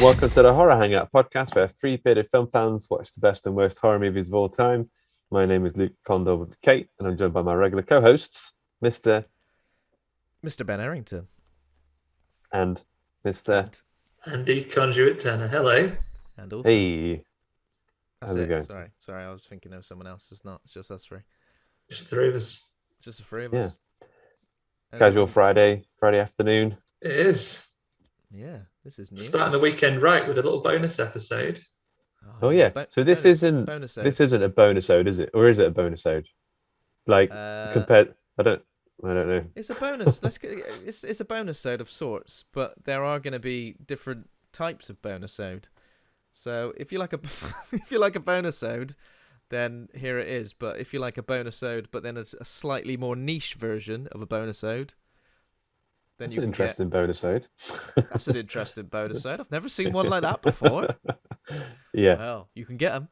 Welcome to the Horror Hangout podcast, where three bearded film fans watch the best and worst horror movies of all time. My name is Luke Condor with Kate, and I'm joined by my regular co-hosts, Mr. Ben Errington. and Mr. Andy Conduit Turner. Hello. And also, Hey. that's How's it going? Sorry, I was thinking of someone else. It's not. It's just us three. Just the three of us. It's just the three of Yeah. us. Casual Friday afternoon. It is. Yeah, this is new. Starting the weekend right with a little bonus episode. Oh yeah. So this isn't bonus a bonus-ode, is it? Or is it a bonus-ode? Like compared, I don't know. It's a bonus. It's a bonus ode of sorts, but there are going to be different types of bonus ode. So if you like a if you like a bonus ode, then here it is. But if you like a bonus ode, but then a slightly more niche version of a bonus ode, then That's you an can interesting bonus-ode. That's an interesting bonus ode. I've never seen one like that before. Yeah. Well, you can get them.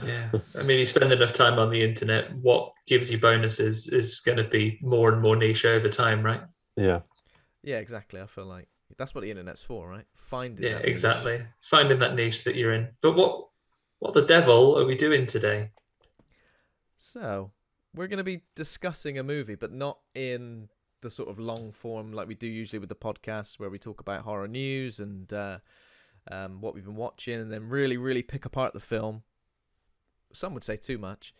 Yeah. I mean, you spend enough time on the internet, what gives you bonuses is going to be more and more niche over time, right? Yeah. Yeah, exactly. I feel like that's what the internet's for, right? Finding Yeah, that exactly. niche. Finding that niche that you're in. But what the devil are we doing today? So, we're going to be discussing a movie, but not in the sort of long form like we do usually with the podcast, where we talk about horror news and what we've been watching, and then really pick apart the film. Some would say too much.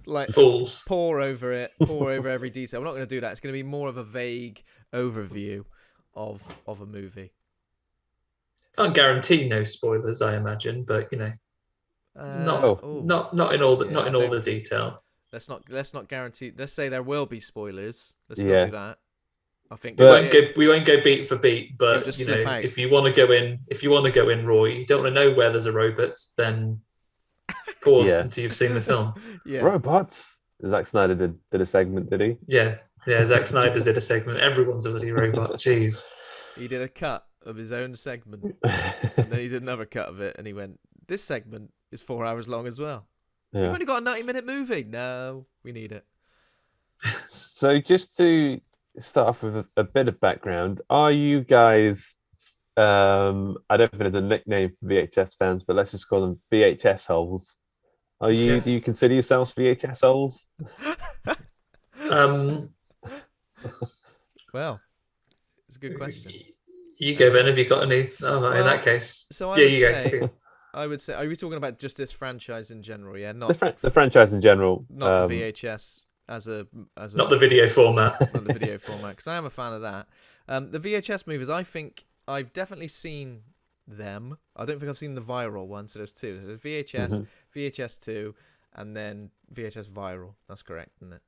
Like Fools. pour over every detail. We're not going to do that. It's going to be more of a vague overview of a movie. Can't guarantee no spoilers, I imagine, but you know, not in all the detail. Let's not guarantee. Let's say there will be spoilers. Let's Yeah. still do that. I think We won't go beat for beat, but just you know, slip out. if you want to go in raw, you don't want to know where there's a robot, then pause Yeah. until you've seen the film. Yeah. Robots. Zack Snyder did a segment, did he? Yeah. Zack Snyder did a segment. Everyone's a bloody robot. Jeez. He did a cut of his own segment, and then he did another cut of it, and he went, "This segment is 4 hours long as well. Yeah. We've only got a 90-minute movie. No, we need it." So just to start off with a bit of background, are you guys, I don't think there's a nickname for VHS fans, but let's just call them VHS holes. Do you consider yourselves VHS holes? Well, it's a good question. You go, Ben. Have you got any? Oh, in that case, So I would say, are we talking about just this franchise in general? Yeah, not The franchise in general. not the VHS as a not the video format. not the video format, because I am a fan of that. The VHS movies, I think I've definitely seen them. I don't think I've seen the viral one. So there's two. There's VHS, VHS 2, and then VHS viral. That's correct, isn't it?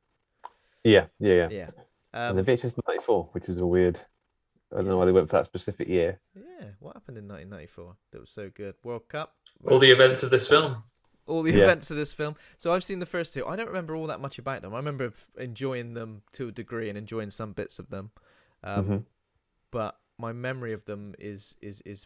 Yeah. Yeah. And the VHS 94, which is a weird. I don't know why they went for that specific year. Yeah. What happened in 1994 that was so good? World Cup. All the events of this film. All the events of this film. So I've seen the first two. I don't remember all that much about them. I remember enjoying them to a degree and enjoying some bits of them. But my memory of them is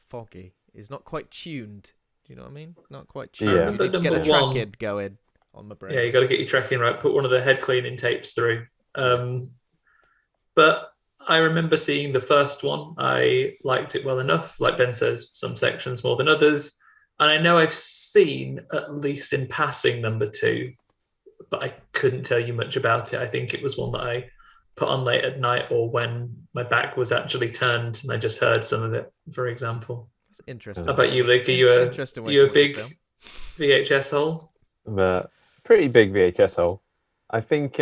foggy. Is not quite tuned. Do you know what I mean? Not quite tuned. Yeah. You need to get a track going on my brain. Yeah, you got to get your tracking right. Put one of the head cleaning tapes through. But I remember seeing the first one. I liked it well enough. Like Ben says, some sections more than others. And I know I've seen, at least in passing, number 2, but I couldn't tell you much about it. I think it was one that I put on late at night or when my back was actually turned and I just heard some of it, for example. That's interesting. How about you, Luke? Are you a big VHS hole? Pretty big VHS hole. I think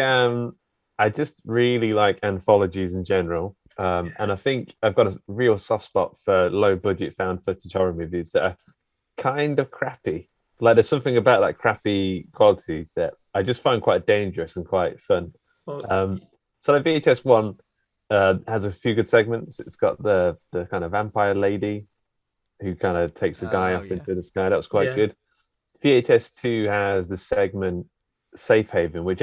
I just really like anthologies in general. And I think I've got a real soft spot for low budget found footage horror movies that are kind of crappy. Like there's something about that crappy quality that I just find quite dangerous and quite fun. So the VHS 1 has a few good segments. It's got the kind of vampire lady who kind of takes a guy up into the sky. That was quite good. VHS 2 has the segment Safe Haven, which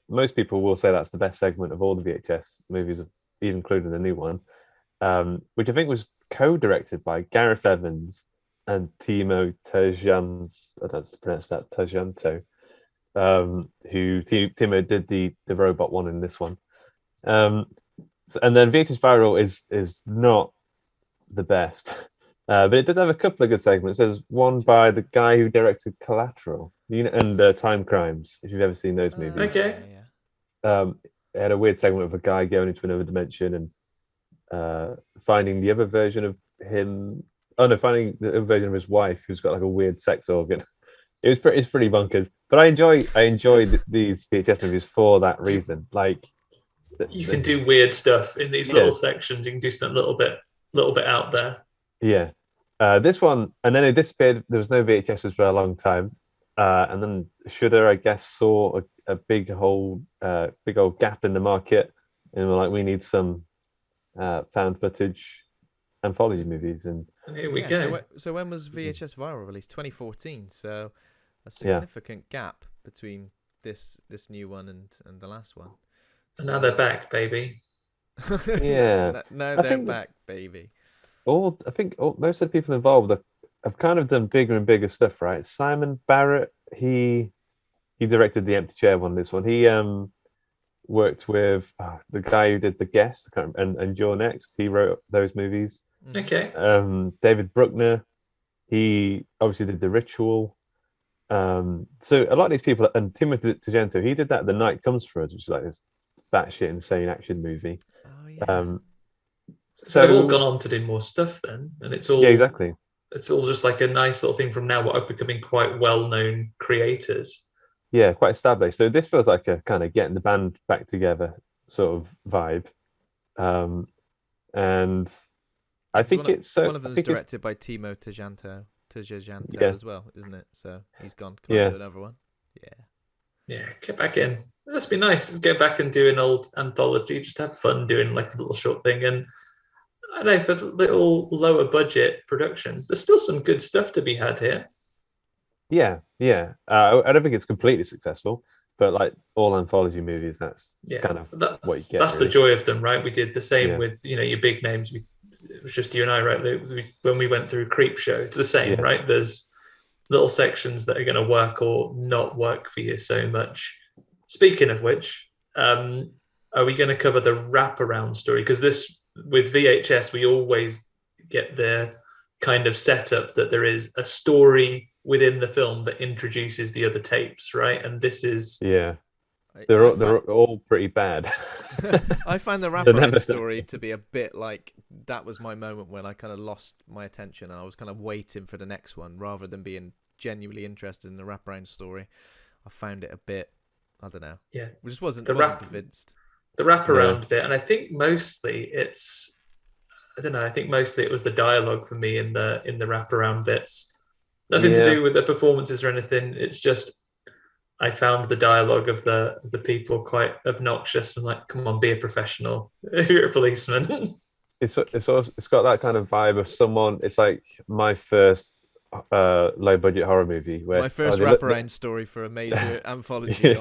most people will say that's the best segment of all the VHS movies, even including the new one, which I think was co-directed by Gareth Evans and Timo Tjahjanto. I don't know how to pronounce that, Tjahjanto. Who Timo did the robot one in this one. And then VHS Viral is not the best. But it does have a couple of good segments. There's one by the guy who directed Collateral, and Time Crimes, if you've ever seen those movies. Okay. It had a weird segment of a guy going into another dimension and finding the other version of him. Oh no, finding the other version of his wife who's got like a weird sex organ. It's pretty bonkers. But I enjoy these VHS movies for that reason. Like you can do weird stuff in these little sections. You can do something a little bit out there. Yeah. This one, and then it disappeared. There was no VHSs for a long time. And then Shudder, I guess, saw a big old gap in the market, and we're like, we need some found footage anthology movies. And here we go. So when was VHS Viral released? 2014. So a significant gap between this new one and the last one. And now they're back, baby. Yeah. now they're back, baby. I think most of the people involved have kind of done bigger and bigger stuff, right? Simon Barrett, he directed the Empty Chair one. This one, he worked with the guy who did The Guest, and You're Next. He wrote those movies. Okay. David Bruckner, he obviously did The Ritual. So a lot of these people, and Timo Tjahjanto, he did that The Night Comes for Us, which is like this batshit insane action movie. Oh yeah. So they've all gone on to do more stuff then, and it's all exactly. It's all just like a nice little thing from now what are becoming quite well-known creators. Yeah, quite established. So this feels like a kind of getting the band back together sort of vibe. And I think one of them is directed by Timo Tjahjanto as well, isn't it? So he's gone. Come on, do another one. Yeah, get back in. That'd be nice. Just get back and do an old anthology. Just have fun doing like a little short thing. And I know for little lower budget productions, there's still some good stuff to be had here. Yeah. I don't think it's completely successful, but like all anthology movies, that's kind of what you get. That's really the joy of them, right? We did the same with your big names. It was just you and I, right? When we went through Creepshow, it's the same, right? There's little sections that are going to work or not work for you so much. Speaking of which, are we going to cover the wraparound story? Because with VHS, we always get the kind of setup that there is a story within the film that introduces the other tapes, right? And this is they're all pretty bad. I find the wraparound story to be a bit like that was my moment when I kind of lost my attention and I was kind of waiting for the next one rather than being genuinely interested in the wraparound story. I found it a bit, I don't know. Yeah, I just wasn't convinced. The wraparound bit, and I think mostly it was the dialogue for me in the wraparound bits. Nothing to do with the performances or anything. It's just I found the dialogue of the people quite obnoxious. I'm like, come on, be a professional. If you're a policeman. It's got that kind of vibe of someone. It's like my first low budget horror movie. My first wraparound story for a major anthology.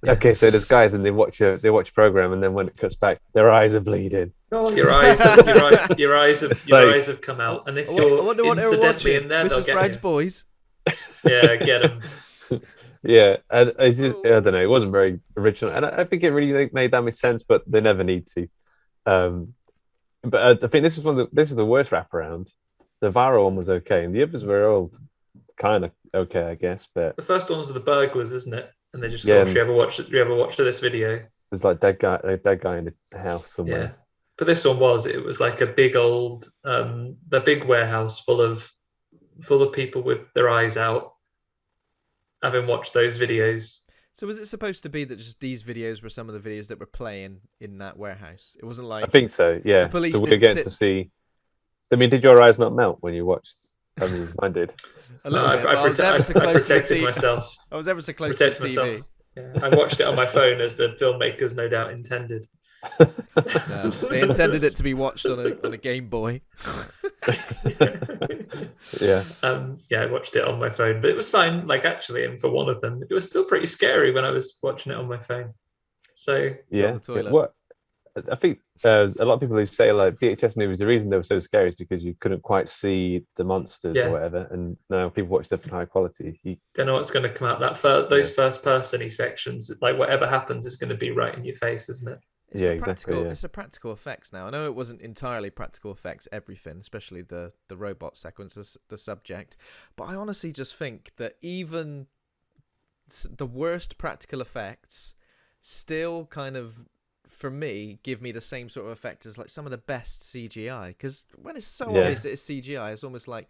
Okay, so there's guys and they watch a program, and then when it cuts back, their eyes are bleeding. Oh, your eyes have come out, and if you're incidentally in there, Mrs. Bragg's boys. Yeah, get them. Yeah, and I don't know. It wasn't very original, and I think it really made that much sense, but they never need to. But I think this is the worst wraparound. The viral one was okay, and the others were all kind of okay, I guess. But the first one was the burglars, isn't it? And they just go, "Have you ever watched this video?" There's like dead guy in the house somewhere. Yeah, but this one was like a big old, the big warehouse full of people with their eyes out, having watched those videos. So was it supposed to be that just these videos were some of the videos that were playing in that warehouse? It wasn't like I think so. Yeah. So we're getting to see. I mean, did your eyes not melt when you watched? I mean, mine did. I protected myself. I was ever so close to the TV. Myself. Yeah, I watched it on my phone as the filmmakers no doubt intended. No, they intended it to be watched on a Game Boy. Yeah. I watched it on my phone, but it was fine. Like actually, and for one of them, it was still pretty scary when I was watching it on my phone. So what I think a lot of people who say like VHS movies, the reason they were so scary is because you couldn't quite see the monsters or whatever, and now people watch stuff in high quality. Don't know what's going to come out. Those first person sections, like whatever happens is going to be right in your face, isn't it? It's Yeah, a exactly, practical. yeah. It's a practical effects now. I know it wasn't entirely practical effects everything, especially the robot sequence, the subject. But I honestly just think that even the worst practical effects still kind of, for me, give me the same sort of effect as like some of the best CGI. Because when it's so Yeah. obvious that it's CGI, it's almost like,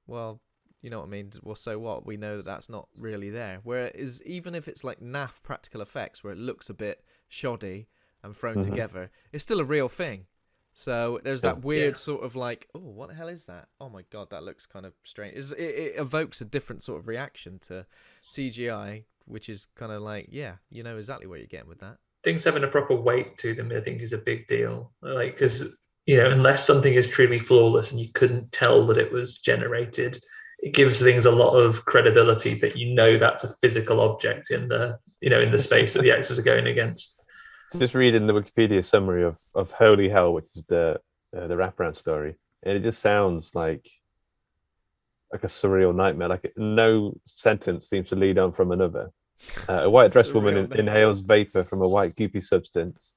well, you know what I mean? Well, so what? We know that that's not really there. Whereas even if it's like naff practical effects, where it looks a bit shoddy and thrown Mhm. together, it's still a real thing. So there's that Yeah. weird sort of like, oh, what the hell is that? Oh my god, that looks kind of strange. It evokes a different sort of reaction to CGI, which is kind of like, yeah, you know exactly what you're getting with that. Things having a proper weight to them, I think, is a big deal. Like, because, you know, unless something is truly flawless and you couldn't tell that it was generated, it gives things a lot of credibility that you know that's a physical object in the, you know, in the space that the actors are going against. Just reading the Wikipedia summary of Holy Hell, which is the wraparound story, and it just sounds like a surreal nightmare. Like no sentence seems to lead on from another. A white dressed woman Surreal nightmare. inhales vapor from a white goopy substance.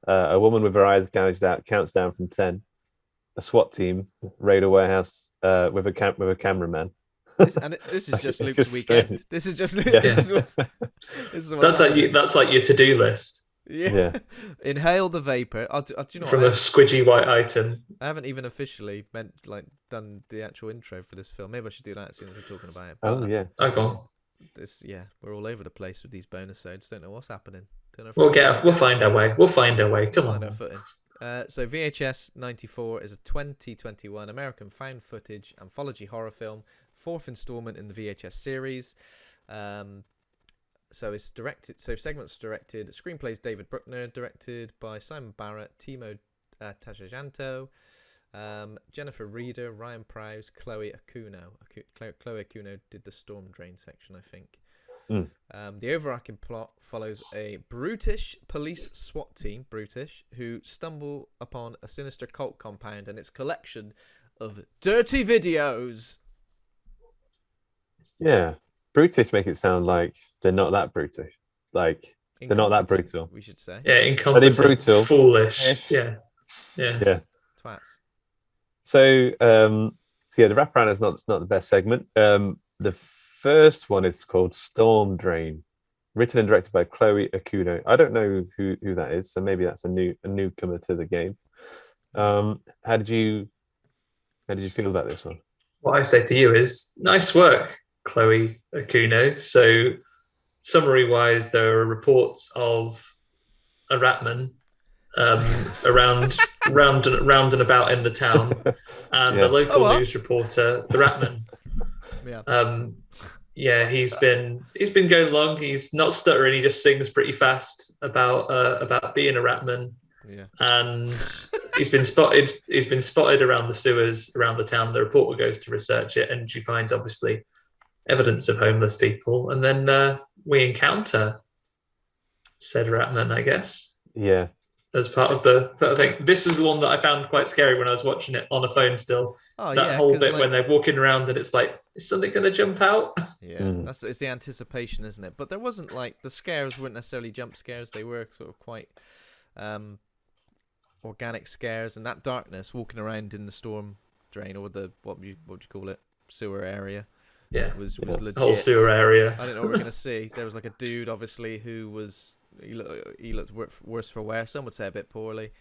A woman with her eyes gouged out counts down from 10. A SWAT team raid a warehouse with a cameraman. This is just It's Luke's just weekend. strange. This is just Yeah. this is what, this is what's That's like happening. that's like your to-do list Yeah. Inhale the vapor. Do you know from what? a squidgy white item. I haven't even officially done the actual intro for this film. Maybe I should do that as soon as we're talking about it. Oh But yeah. Oh, go on. we're all over the place with these bonus episodes. Don't know what's happening. Don't know if We'll find our way. We'll find our way. Come find on. our footing. So VHS 94 is a 2021 American found footage anthology horror film, fourth installment in the VHS series. So it's directed. So segments directed. Screenplays David Bruckner, directed by Simon Barrett, Timo Tjahjanto, Jennifer Reeder, Ryan Prows, Chloe Okuno. Chloe Okuno did the storm drain section, I think. The overarching plot follows a brutish police SWAT team, brutish, who stumble upon a sinister cult compound and its collection of dirty videos. Yeah. Brutish make it sound like they're not that brutish. Like they're not that Incompetent, brutal. we should say. Yeah, incompetent, brutal? foolish. Ish. Yeah. Yeah. Twats. So the wraparound is not the best segment. The first one is called Storm Drain, written and directed by Chloe Okuno. I don't know who that is, so maybe that's a newcomer to the game. How did you feel about this one? What I say to you is nice work, Chloe Okuno. So, summary-wise, there are reports of a Raatman round and about in the town, and the local news reporter, the Raatman. Yeah. He's been going along. He's not stuttering. He just sings pretty fast about being a Raatman. Yeah. And he's been spotted. He's been spotted around the sewers around the town. The reporter goes to research it, and she finds obviously evidence of homeless people. And then we encounter said Raatman, I guess. Yeah. As part of the thing. This is the one that I found quite scary when I was watching it on a phone still. That whole bit when they're walking around and it's like, is something going to jump out? Yeah, it's the anticipation, isn't it? But there wasn't the scares weren't necessarily jump scares. They were sort of quite organic scares, and that darkness walking around in the storm drain or the what would you call it, sewer area. Yeah, was legit. The whole sewer area. I didn't know what we were going to see. There was like a dude, obviously, who was. He looked worse for wear. Some would say a bit poorly.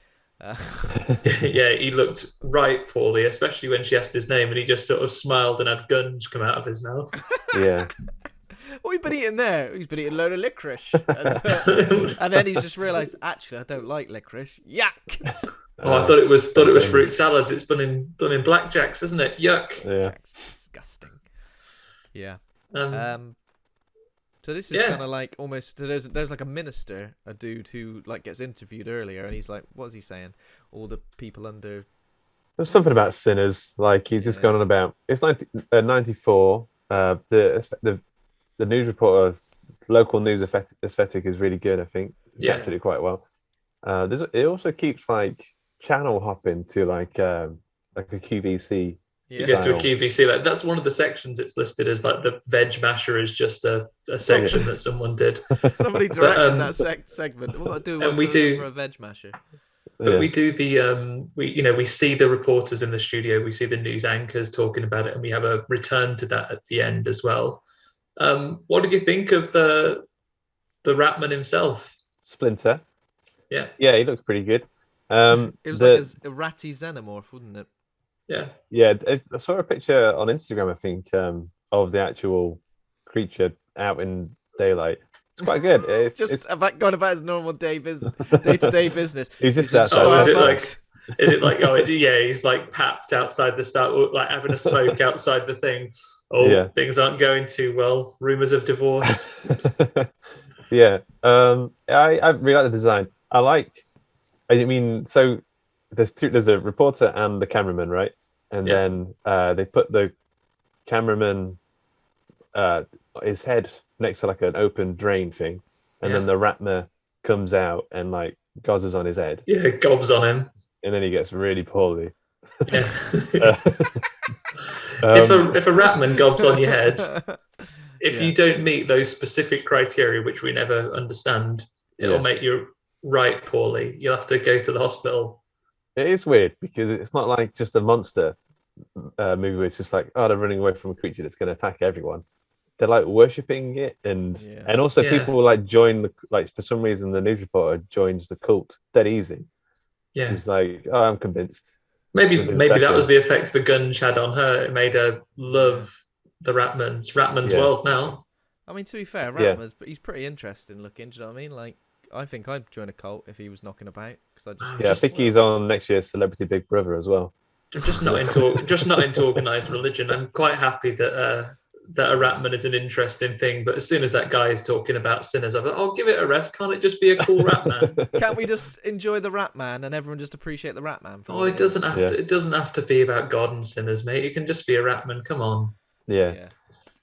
Yeah, he looked right poorly, especially when she asked his name, and he just sort of smiled and had gunge come out of his mouth. Yeah. What have you been eating there? He's been eating a load of licorice, and then he's just realised, actually, I don't like licorice. Yuck! I thought it was fruit salads. It's done in blackjacks, isn't it? Yuck! Yeah. Blackjack's disgusting. Yeah. So this is kind of like almost there's like a minister, a dude who like gets interviewed earlier, and he's like, what is he saying? All the people under. There's something about sinners. Like he's just gone on about. It's 94. The news reporter, local news aesthetic is really good. I think captured it quite well. It also keeps like channel hopping to like a QVC You get to a Style. QVC, that's one of the sections it's listed as like the veg masher is just a section that someone did. Somebody directed that segment. What do and we do for a veg masher? But we do the we see the reporters in the studio, we see the news anchors talking about it, and we have a return to that at the end as well. What did you think of the Raatman himself? Splinter. Yeah, he looks pretty good. It was like a ratty xenomorph, wasn't it? Yeah. I saw a picture on Instagram, I think, of the actual creature out in daylight. It's quite good. It's going about his normal day-to-day business. He's just in outside. Oh, is Starbucks. it like he's like papped outside the start, like having a smoke outside the thing. Things aren't going too well. Rumors of divorce. Yeah. I really like the design. So there's a reporter and the cameraman, right? And then they put the cameraman his head next to like an open drain thing, and then the Raatma comes out and like gozzes on his head. Yeah, gobs on him. And then he gets really poorly. Yeah. If a Raatman gobs on your head, if you don't meet those specific criteria, which we never understand, it'll make you right poorly. You'll have to go to the hospital. It is weird because it's not like just a monster movie where it's just like, oh, they're running away from a creature that's going to attack everyone. They're like worshipping it, and also people like join for some reason the news reporter joins the cult dead easy. Yeah, he's like, oh, I'm convinced. Maybe that was the effect the gunge had on her. It made her love the Raatman's world now. I mean, to be fair, Raatma's he's pretty interesting looking. Do you know what I mean? Like, I think I'd join a cult if he was knocking about. I think he's on next year's Celebrity Big Brother as well. I'm just not into organised religion. I'm quite happy that a Raatman is an interesting thing, but as soon as that guy is talking about sinners, I'm like, oh, give it a rest. Can't it just be a cool Raatman? Can't we just enjoy the Raatman and everyone just appreciate the Raatman? It doesn't have to. It doesn't have to be about God and sinners, mate. It can just be a Raatman. Come on. Yeah.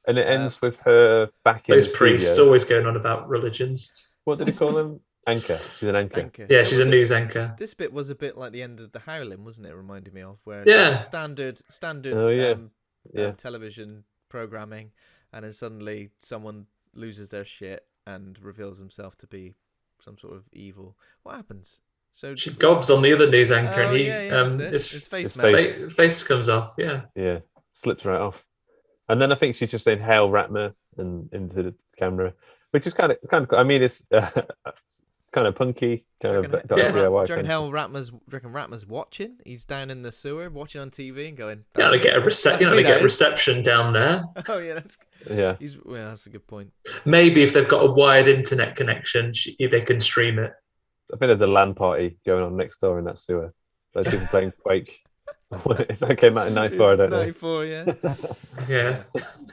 And it ends with her back in those priests always going on about religions. What did he call them? Anchor. She's an anchor. Yeah, she's a news anchor. This bit was a bit like the end of The Howling, wasn't it? It reminded me of where standard television programming, and then suddenly someone loses their shit and reveals himself to be some sort of evil. What happens? So she gobs on the other news anchor, and his face comes off. Yeah, slips right off. And then I think she's just saying "Hail Raatma" and into the camera, which is kind of cool. I mean, it's kind of punky, kind of DIY. Do you reckon Raatma's watching? He's down in the sewer watching on TV and going, they get a reception down there. Oh yeah, that's a good point. Maybe if they've got a wired internet connection, they can stream it. I think there's a LAN party going on next door in that sewer. There's people playing Quake. If that came out in 94, I don't know. 94, yeah.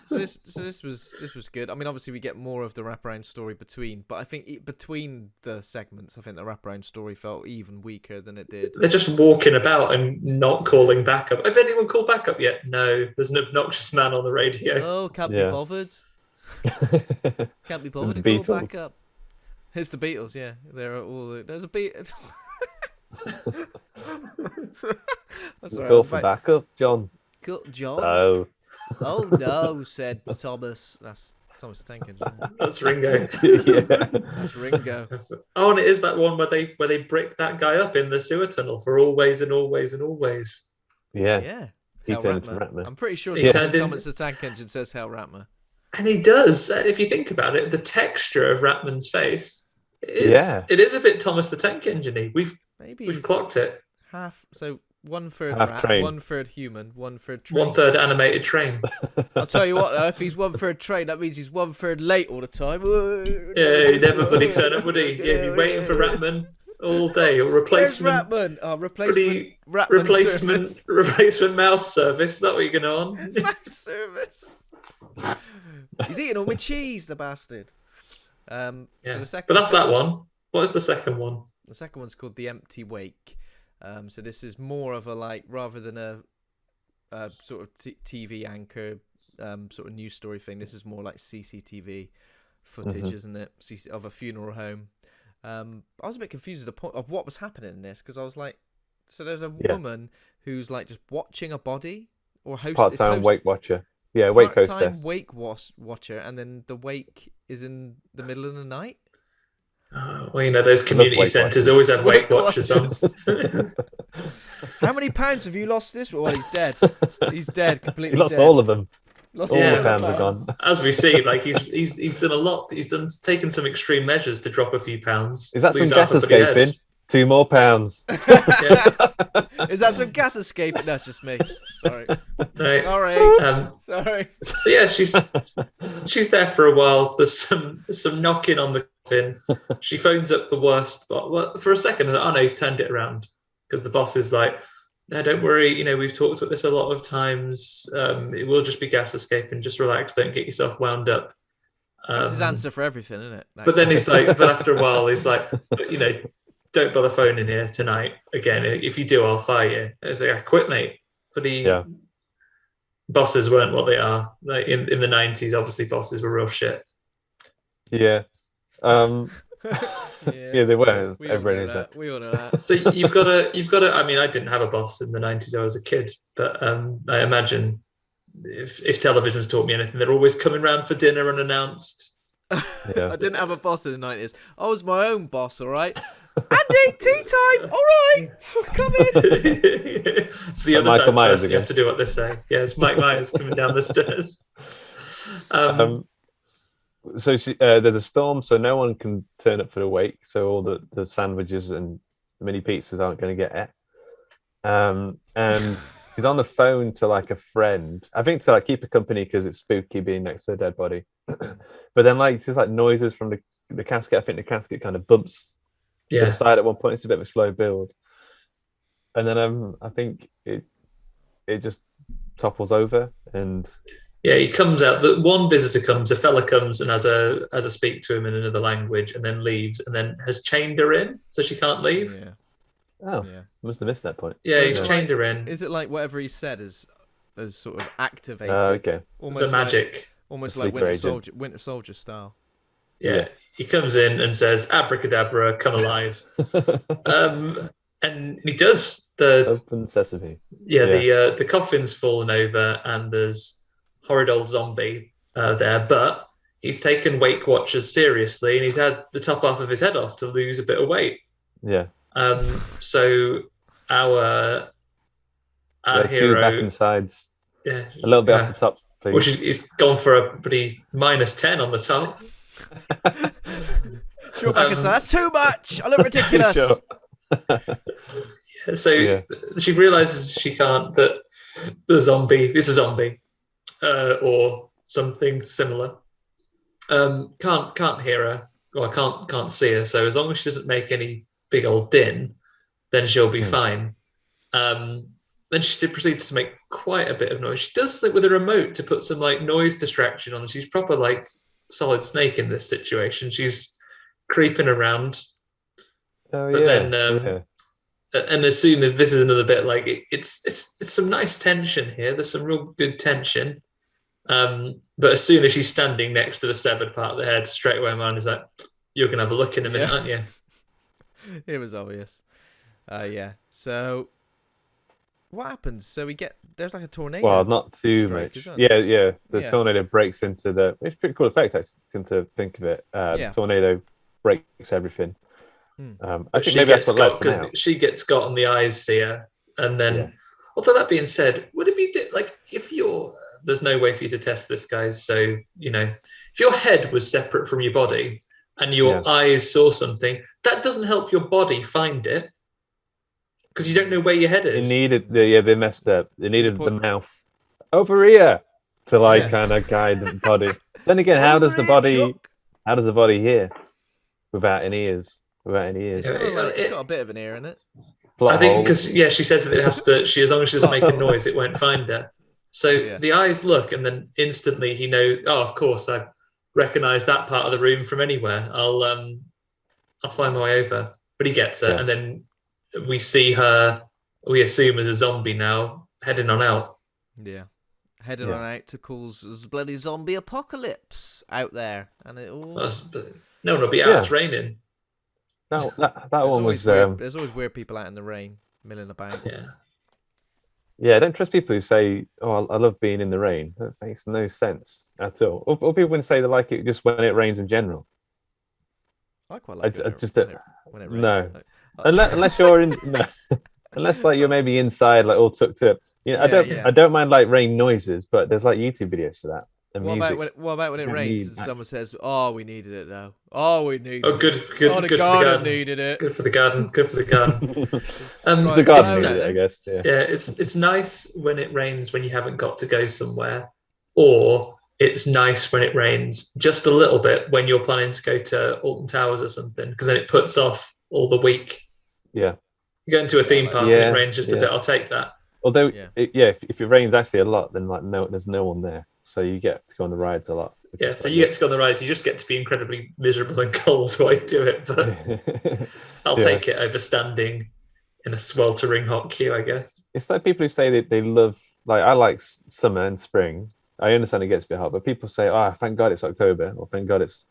So this was good. I mean, obviously we get more of the wraparound story but I think between the segments, I think the wraparound story felt even weaker than it did. They're just walking about and not calling backup. Have anyone called backup yet? No. There's an obnoxious man on the radio. Oh, can't be bothered. Can't be bothered to call backup. It's the Beatles, yeah. There's a Beatles. Call for backup, John. John. Oh no, said Thomas. That's Thomas the Tank Engine. That's Ringo. That's Ringo. Oh, and it is that one where they brick that guy up in the sewer tunnel for always and always and always. Yeah. He turned into Raatma. I'm pretty sure Thomas the Tank Engine says "Hail Raatma." And he does. If you think about it, the texture of Raatman's face it is a bit Thomas the Tank Engine-y. We've clocked it. So 1/3 half rat, 1/3 human, 1/3 train. 1/3 animated train. I'll tell you what, though, if he's 1/3 train, that means he's 1/3 late all the time. Yeah, he'd never bloody turn up, would he? Yeah, he'd be waiting for Raatman all day. Or replacement. Where's Raatman? Oh, replacement mouse service. Is that what you're going on? Mouse service. He's eating all my cheese, the bastard. So the second, but that's that one. What is the second one? The second one's called The Empty Wake. So this is more of a rather than a sort of TV anchor sort of news story thing. This is more like CCTV footage, isn't it? Of a funeral home. I was a bit confused at the point of what was happening in this because I was like, so there's a woman who's like just watching a body or host. Part-time host, wake watcher. Yeah, wake part-time hostess. wake watcher, and then the wake is in the middle of the night. Well, you know, those community centres always have Weight Watchers on. How many pounds have you lost this? Well, he's dead. He's dead, completely He lost dead. all of them. Lost All Yeah. the pounds are gone. As we see, like he's done a lot. He's taken some extreme measures to drop a few pounds. Is that some lose gas half a bloody escaping? head. 2 more pounds. Yeah. Is that some gas escaping? That's just me. Sorry. Right. Sorry. Sorry. Yeah, she's there for a while. There's some knocking on the coffin. She phones up the worst, but well, for a second, oh no, he's turned it around because the boss is like, no, don't worry. You know, we've talked about this a lot of times. It will just be gas escaping. Just relax. Don't get yourself wound up. That's his answer for everything, isn't it? But then he's like, but after a while, he's like, but, you know, don't bother phoning here tonight again. If you do, I'll fire you. It's like, I quit, mate. But bosses weren't what they are. Like in the 90s, obviously bosses were real shit. Yeah. Yeah, they were. Everyone is that. We all know that. So you've got to. I mean, I didn't have a boss in the 90s. I was a kid, but I imagine if television's taught me anything, they're always coming round for dinner unannounced. Yeah. I didn't have a boss in the 90s. I was my own boss, all right? Andy, tea time! All right! Come in! It's the other Michael time Myers person you have to do what they say. Yeah, it's Mike Myers coming down the stairs. So there's a storm, so no one can turn up for the wake. So all the sandwiches and mini pizzas aren't going to get it. And she's on the phone to like a friend, I think to like keep her company because it's spooky being next to a dead body. But then like just like noises from the casket. I think the casket kind of bumps to the side at one point. It's a bit of a slow build, and then I think it just topples over and. Yeah, he comes out. The one visitor comes, a fella comes and has a speak to him in another language, and then leaves, and then has chained her in so she can't leave. Yeah. Oh, yeah. Must have missed that point. Yeah, he's chained her in. Is it like whatever he said is sort of activated? Okay. Almost the magic, almost like Winter Soldier style. Yeah, he comes in and says, "Abracadabra, come alive," and he does. The Open sesame. Yeah, the coffin's fallen over, and there's horrid old zombie there, but he's taken Weight Watchers seriously, and he's had the top half of his head off to lose a bit of weight. Yeah. So our hero, 2 back and sides. Yeah, a little bit off the top, please. Which he's gone for a pretty -10 on the top. Sure, back and side. That's too much. I look ridiculous. So she realizes she can't. That the zombie is a zombie. Or something similar. Can't hear her, or can't see her. So as long as she doesn't make any big old din, then she'll be fine. Then she proceeds to make quite a bit of noise. She does it with a remote to put some like noise distraction on. She's proper like Solid Snake in this situation. She's creeping around. Oh, but then and as soon as this is another bit, like it's some nice tension here. There's some real good tension. But as soon as she's standing next to the severed part of the head, straight away mine is like, you're gonna have a look in a minute, aren't you? It was obvious. So what happens? So there's like a tornado. Well, not too much. Yeah. The tornado breaks into the. It's a pretty cool effect, actually, to think of it. The tornado breaks everything. I think maybe that's what lets them out. She gets got and the eyes see her, and then. Although that being said, would it be like if you're there's no way for you to test this, guys. So, you know, if your head was separate from your body and your eyes saw something, that doesn't help your body find it because you don't know where your head is. They messed up. They needed the mouth over here to kind of guide the body. Then again, how does the body hear without any ears? It's got a bit of an ear in it. I think because she says that it has to. As long as she doesn't make a noise, it won't find her. So the eyes look, and then instantly he knows. Oh, of course, I recognise that part of the room from anywhere. I'll find my way over. But he gets her, and then we see her. We assume as a zombie now, heading on out. Yeah, heading on out to cause a bloody zombie apocalypse out there, and it all. No one will be out. It's raining. That one was. There's always weird people out in the rain, milling about. Yeah, I don't trust people who say, "Oh, I love being in the rain." That makes no sense at all. Or people when say they like it just when it rains in general. I quite like I it just when it rains. no, Like, unless you're in no, unless like you're maybe inside, like all tucked up. You know, Yeah. I don't mind like rain noises, but there's like YouTube videos for that and music. What about when it don't rains need and that. someone says, "Oh, we needed it though. Oh, we needed Oh, good, it. good, Oh, the good for the garden garden. needed it." Good for the garden. Good for the garden. The Dry garden out, needed it, I no? guess. Yeah. Yeah, it's nice when it rains when you haven't got to go somewhere, or it's nice when it rains just a little bit when you're planning to go to Alton Towers or something, because then it puts off all the week. Yeah. You go into a theme like park that. and it rains just a bit. I'll take that. Although, Yeah. if it rains actually a lot, then like there's no one there, so you get to go on the rides a lot. Yeah, so you get to go on the rides. You just get to be incredibly miserable and cold while you do it. But I'll take it over standing in a sweltering hot queue, I guess. It's like people who say that they love, like, I like summer and spring. I understand it gets a bit hot, but people say, "Oh, thank God it's October," or "Thank God it's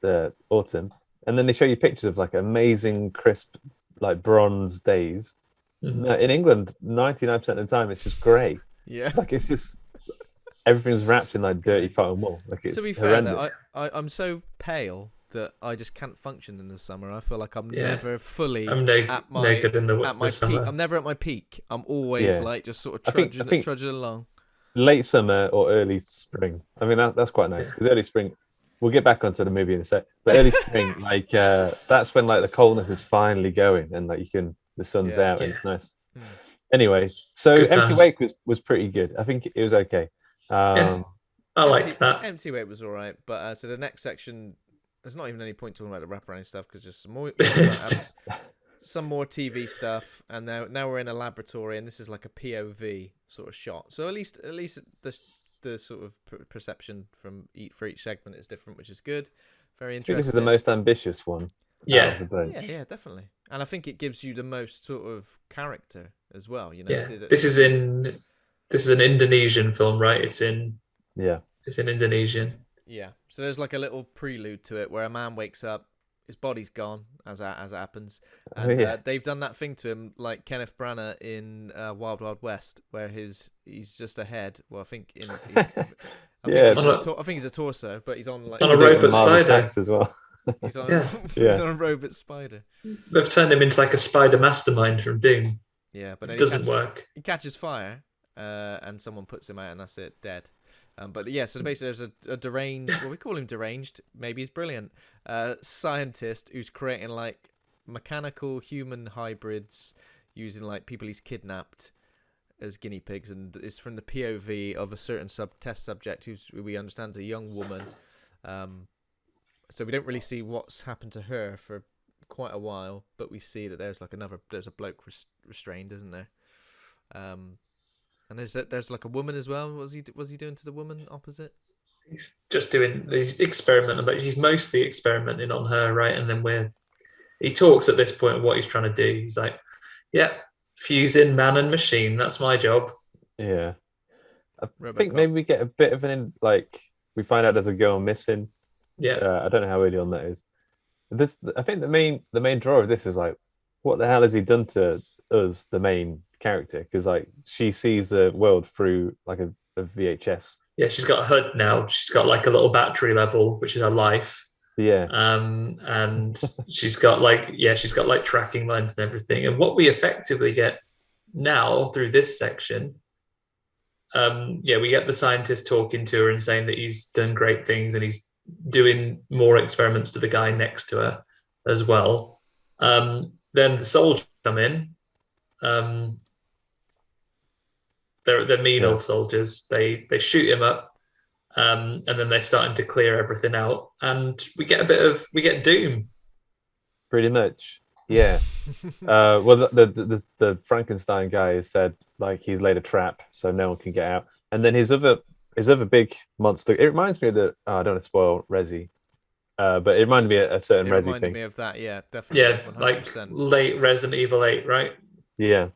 autumn," and then they show you pictures of like amazing, crisp, like bronze days. Mhm. No, in England, 99% of the time it's just grey. Yeah. Like it's just everything's wrapped in like dirty cotton wool. Like it's To be fair, horrendous. though, I'm so pale that I just can't function in the summer. I feel like I'm Yeah. never fully I'm at my no good in at my the summer. peak. I'm never at my peak. I'm always Yeah. like just sort I of think- trudging along. Late summer or early spring. I mean, that's quite nice Yeah. because early spring. We'll get back onto the movie in a sec. But early spring, like that's when like the coldness is finally going and like the sun's Yeah. out and Yeah. it's nice. Hmm. Anyway, so Good Empty times. Wake was pretty good. I think it was okay. Yeah. I liked that. Empty Weight was all right, but so the next section, there's not even any point talking about the wraparound stuff because just some more some more TV stuff, and now we're in a laboratory, and this is like a POV sort of shot. So at least the sort of perception for each segment is different, which is good. Very I think interesting. this is the most ambitious one. Out Yeah. of the bunch. Yeah, definitely. And I think it gives you the most sort of character as well. You know. Yeah. This is an Indonesian film, right? It's in Indonesian. Yeah. So there's like a little prelude to it where a man wakes up, his body's gone, as it happens, and they've done that thing to him like Kenneth Branagh in Wild Wild West, where he's just a head. Well, I think I think he's a torso, but he's on like On a robot spider as well. He's on Yeah. he's on a robot spider. They've turned him into like a spider mastermind from Doom. Yeah, but then It doesn't work. He catches fire, and someone puts him out, and that's it, dead. But yeah, so basically there's a deranged, well, we call him deranged, maybe he's brilliant, scientist who's creating like mechanical human hybrids using like people he's kidnapped as guinea pigs, and it's from the POV of a certain test subject who we understand is a young woman. So we don't really see what's happened to her for quite a while, but we see that there's a bloke restrained, isn't there? And there's like a woman as well. What was he doing to the woman opposite? He's just doing these experimenting, but he's mostly experimenting on her, right? And then he talks at this point of what he's trying to do. He's like, "Yeah, fusing man and machine. That's my job." Yeah, I Robocop. think maybe we get a bit of we find out there's a girl missing. Yeah, I don't know how early on that is. I think the main draw of this is like, what the hell has he done to us, the main character? Because like she sees the world through like a VHS. yeah. She's got a HUD now. She's got like a little battery level, which is her life. Yeah. And she's got like tracking lines and everything. And what we effectively get now through this section, we get the scientist talking to her and saying that he's done great things and he's doing more experiments to the guy next to her as well. Then the soldiers come in. They're mean old soldiers. They shoot him up, and then they're starting to clear everything out, and we get Doom. Pretty much, yeah. Well, the Frankenstein guy has said like he's laid a trap so no one can get out, and then his other big monster. It reminds me of I don't want to spoil Resi, but it reminded me of a certain Resi thing. It reminded me of that, yeah, definitely. Yeah, 100%. like late Resident Evil 8, right? Yeah,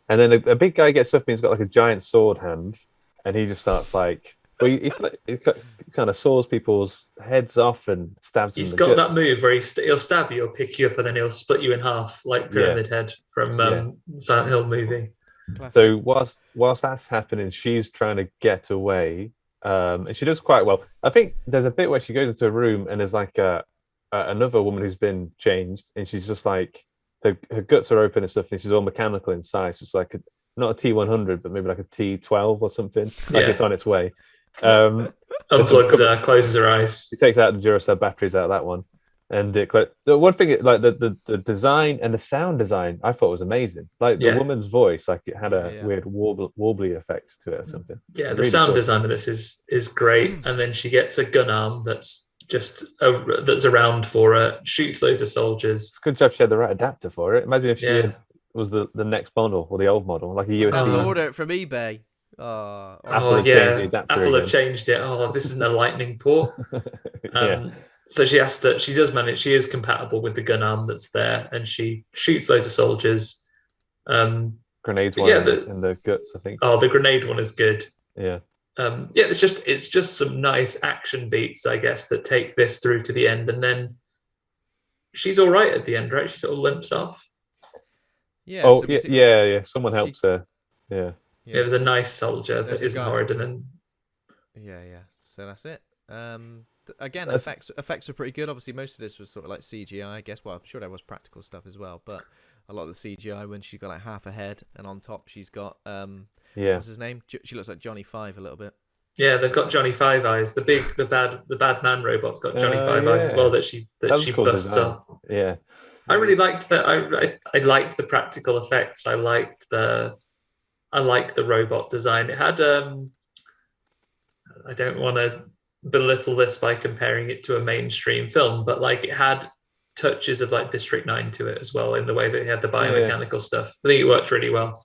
and then a big guy gets up and he's got like a giant sword hand, and he just starts like, he kind of saws people's heads off and stabs them. He's got that move where he'll stab you, he'll pick you up, and then he'll split you in half, like Pyramid Head from Silent Hill movie. Classic. So whilst that's happening, she's trying to get away, and she does quite well. I think there's a bit where she goes into a room and there's like another woman who's been changed, and she's just like her guts are open and stuff, and she's all mechanical inside. So it's like not a T100, but maybe like a T12 or something. Like it's on its way. Unplugs, closes her eyes. She takes out the Duracell batteries out of that one. And the one thing, like the design and the sound design, I thought was amazing. Like the woman's voice, like it had a weird warbly effects to it or something. Yeah, the really sound design of this is great. And then she gets a gun arm that's just that's around for her, shoots loads of soldiers. It's a good job she had the right adapter for it. Imagine if she was the next model or the old model, like a USB. I'll order it from eBay. Apple have changed it. Oh, this isn't a lightning port. So she is compatible with the gun arm that's there, and she shoots loads of soldiers. Grenades one in the guts, I think. Oh, the grenade one is good. Yeah. It's just some nice action beats, I guess, that take this through to the end, and then she's all right at the end, right? She sort of limps off. Yeah. Oh, yeah. Someone helps her. Yeah. Yeah, there's a nice soldier that isn't horrid, and then. Yeah. So that's it. Again, effects are pretty good. Obviously, most of this was sort of like CGI, I guess. Well, I'm sure there was practical stuff as well, but a lot of the CGI when she's got like half a head, and on top she's got what's his name? She looks like Johnny Five a little bit. Yeah, they've got Johnny Five Eyes. The bad man robot's got Johnny Five Eyes as well that she busts up. Yeah, I really liked that. I liked the practical effects. I liked the robot design. It had I don't want to belittle this by comparing it to a mainstream film, but like it had touches of like District 9 to it as well, in the way that it had the biomechanical stuff. I think it worked really well.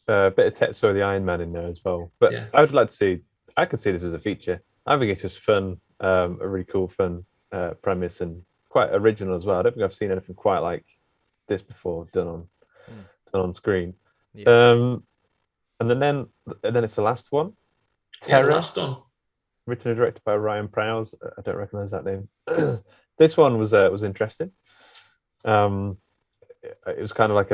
A bit of Tetsuo the Iron Man in there as well. But I would like to see, I could see this as a feature. I think it's just fun, a really cool, fun premise, and quite original as well. I don't think I've seen anything quite like this before done on screen. Yeah. And then it's the last one. Terror. The last one. Written and directed by Ryan Prows. I don't recognize that name. This one was interesting. It was kind of like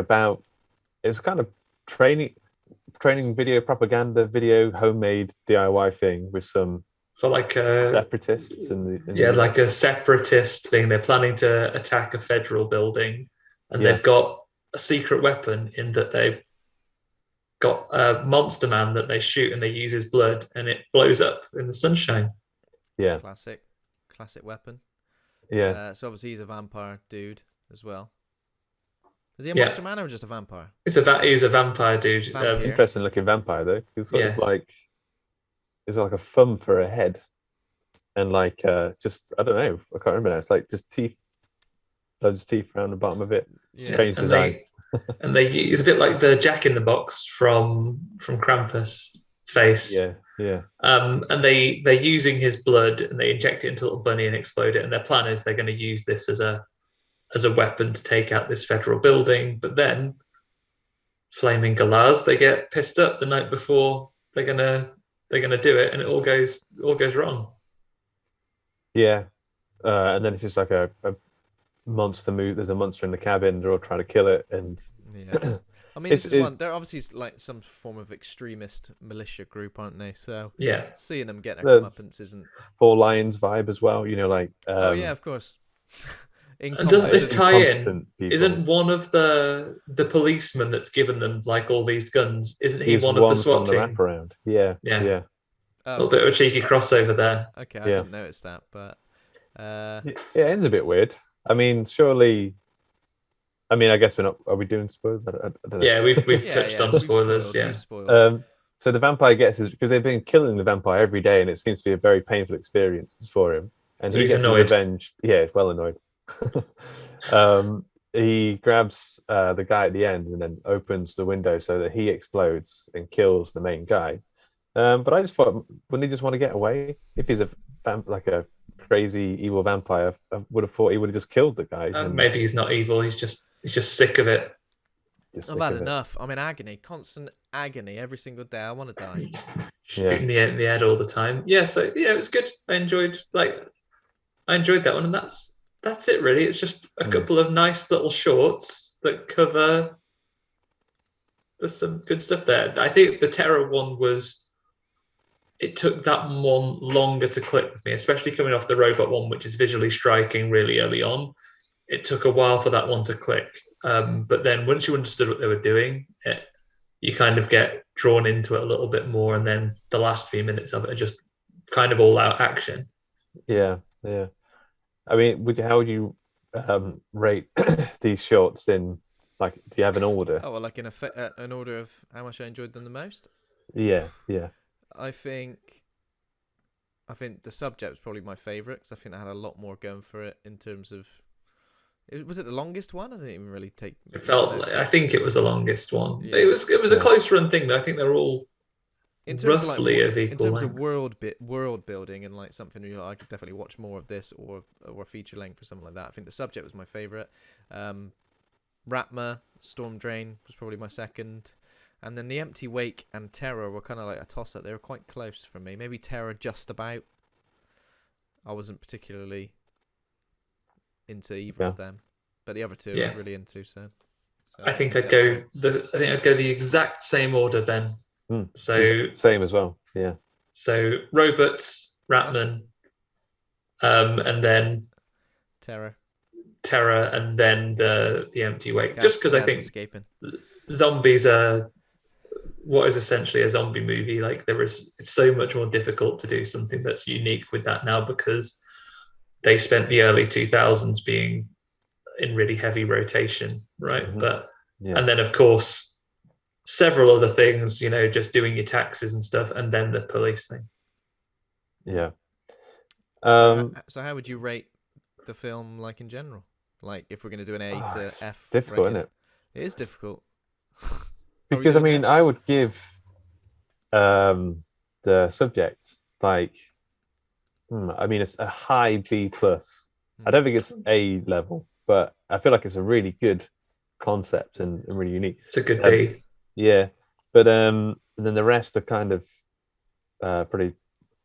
training video, propaganda video, homemade DIY thing with some for like separatists like a separatist thing. They're planning to attack a federal building, and they've got a secret weapon in that they've got a monster man that they shoot, and they use his blood, and it blows up in the sunshine. Yeah, classic weapon. Yeah. So obviously he's a vampire dude as well. Is he a monster man or just a vampire? He's a vampire dude. Interesting looking vampire though. He's got it's like a thumb for a head, and like just I don't know. I can't remember now. It's like just teeth, loads of teeth around the bottom of it. Strange design. He's a bit like the Jack in the Box from Krampus face. Yeah. And they're using his blood, and they inject it into a little bunny and explode it. And their plan is they're going to use this as a weapon to take out this federal building. But then, flaming galahs, they get pissed up the night before they're gonna do it, and it all goes wrong. Yeah, and then it's just like a monster move. There's a monster in the cabin. They're all trying to kill it, and I mean, they're obviously like some form of extremist militia group, aren't they? So seeing them get their comeuppance isn't Four Lions vibe as well. You know, like of course. And doesn't this tie in? People. Isn't one of the policemen that's given them like all these guns? Isn't he one of the SWAT team? Wraparound. Yeah. A little bit of a cheeky crossover there. Okay, I didn't notice that, but it ends a bit weird. I mean, surely. I mean, I guess we're not. Are we doing spoilers? I don't know. Yeah, we've touched on spoilers. So the vampire gets his, because they've been killing the vampire every day, and it seems to be a very painful experience for him. And so he gets annoyed. Revenge. Yeah, he's well annoyed. He grabs the guy at the end and then opens the window so that he explodes and kills the main guy. But I just thought, wouldn't he just want to get away? If he's like a crazy evil vampire, I would have thought he would have just killed the guy. Maybe he's not evil. He's just sick of it. I've had enough. I'm in agony, constant agony every single day. I want to die. Shooting the head all the time. Yeah, so it was good. I enjoyed that one, and that's it really. It's just a couple of nice little shorts that cover there's some good stuff there. I think the terror one it took that one longer to click with me, especially coming off the robot one, which is visually striking really early on. It took a while for that one to click. But then once you understood what they were doing, you kind of get drawn into it a little bit more. And then the last few minutes of it are just kind of all out action. Yeah. I mean, how would you rate these shorts in, like, do you have an order? Oh, well, like in an order of how much I enjoyed them the most? Yeah. I think the subject was probably my favourite, because I think I had a lot more going for it in terms of... Was it the longest one? I didn't even really take... It felt like, I think it was the longest one. Yeah. It was a close run thing, though. I think they're all roughly of equal length. In terms of world building and like something, you know, I could definitely watch more of this or feature length or something like that. I think the subject was my favourite. Raatma, Storm Drain was probably my second. And then The Empty Wake and Terror were kind of like a toss-up. They were quite close for me. Maybe Terror just about. I wasn't particularly into either of them, but the other two I was really into. So I think I'd go the exact same order, Ben. So same as well. Yeah. So Robots, Raatman, and then Terror, and then the Empty Wake. Just because I think escaping. Zombies are what is essentially a zombie movie. Like it's so much more difficult to do something that's unique with that now, because they spent the early 2000s being in really heavy rotation, right? Mm-hmm. And then of course several other things, you know, just doing your taxes and stuff, and then the police thing. Yeah. So how would you rate the film, like in general? Like if we're going to do an A to F? Difficult, rating? isn't it? It is difficult. Because I mean, I would give the subject like, I mean, it's a high B plus. I don't think it's A level, but I feel like it's a really good concept and really unique. It's a good B. Yeah, but and then the rest are kind of pretty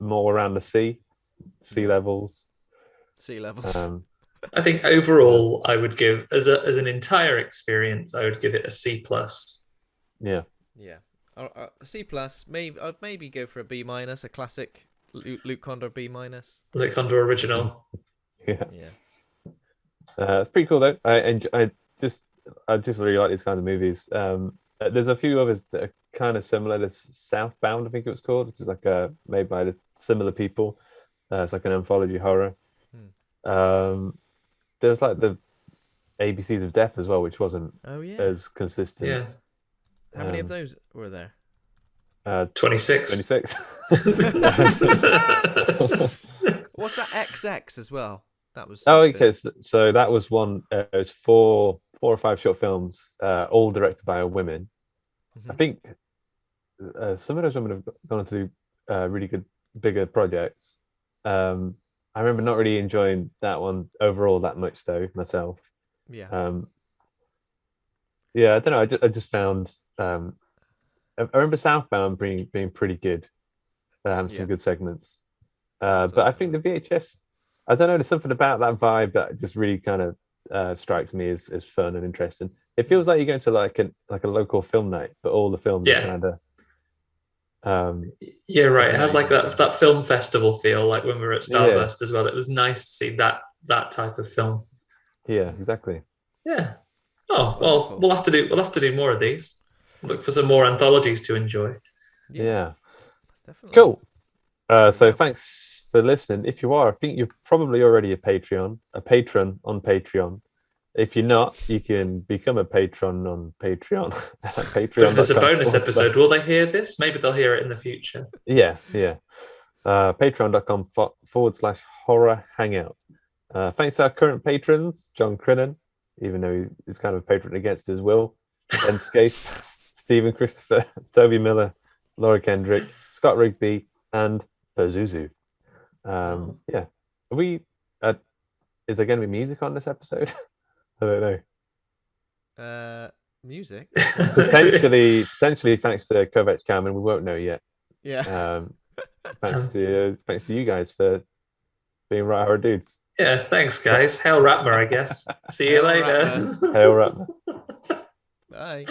more around the sea levels. Sea levels. I think overall, I would give as an entire experience, I would give it a C plus. Yeah. C plus. I'd maybe go for a B minus, a classic Luke Condor B minus. Luke Condor original. Yeah. It's pretty cool though. I just really like these kind of movies. There's a few others that are kind of similar. There's Southbound, I think it was called, which is like made by the similar people. It's like an anthology horror. There's like the ABCs of Death as well, which wasn't as consistent. Yeah. How many of those were there? 26. 26. What's that XX as well? That was okay. So that was one. It was four or five short films, all directed by women. Mm-hmm. I think some of those women have gone on to do really good, bigger projects. I remember not really enjoying that one overall that much though myself. Yeah. Yeah, I don't know. I just found. I remember Southbound being pretty good, having some good segments. But I think the VHS, I don't know. There's something about that vibe that just really kind of strikes me as fun and interesting. It feels like you're going to like a local film night, but all the films are kind of. Yeah, right. It has like that film festival feel, like when we were at Starburst as well. It was nice to see that type of film. Yeah, exactly. Yeah. Oh well, we'll have to do more of these. Look for some more anthologies to enjoy. Yeah. Definitely. Cool. So thanks for listening. If you are, I think you're probably already a patron on Patreon. If you're not, you can become a patron on Patreon. Patreon. If there's a bonus episode, will they hear this? Maybe they'll hear it in the future. Yeah. Patreon.com/horror hangout. Thanks to our current patrons, John Crinnan, even though he's kind of a patron against his will, Ben Scaife, Stephen Christopher, Toby Miller, Laura Kendrick, Scott Rigby, and Pazuzu. Yeah. Are we? Is there going to be music on this episode? I don't know. Music? Potentially, thanks to Kovac Cameron, we won't know yet. Yeah. Thanks to you guys for being right horror dudes. Yeah, thanks guys. Hail Raatma, I guess. See you later. Hail Raatma. Bye.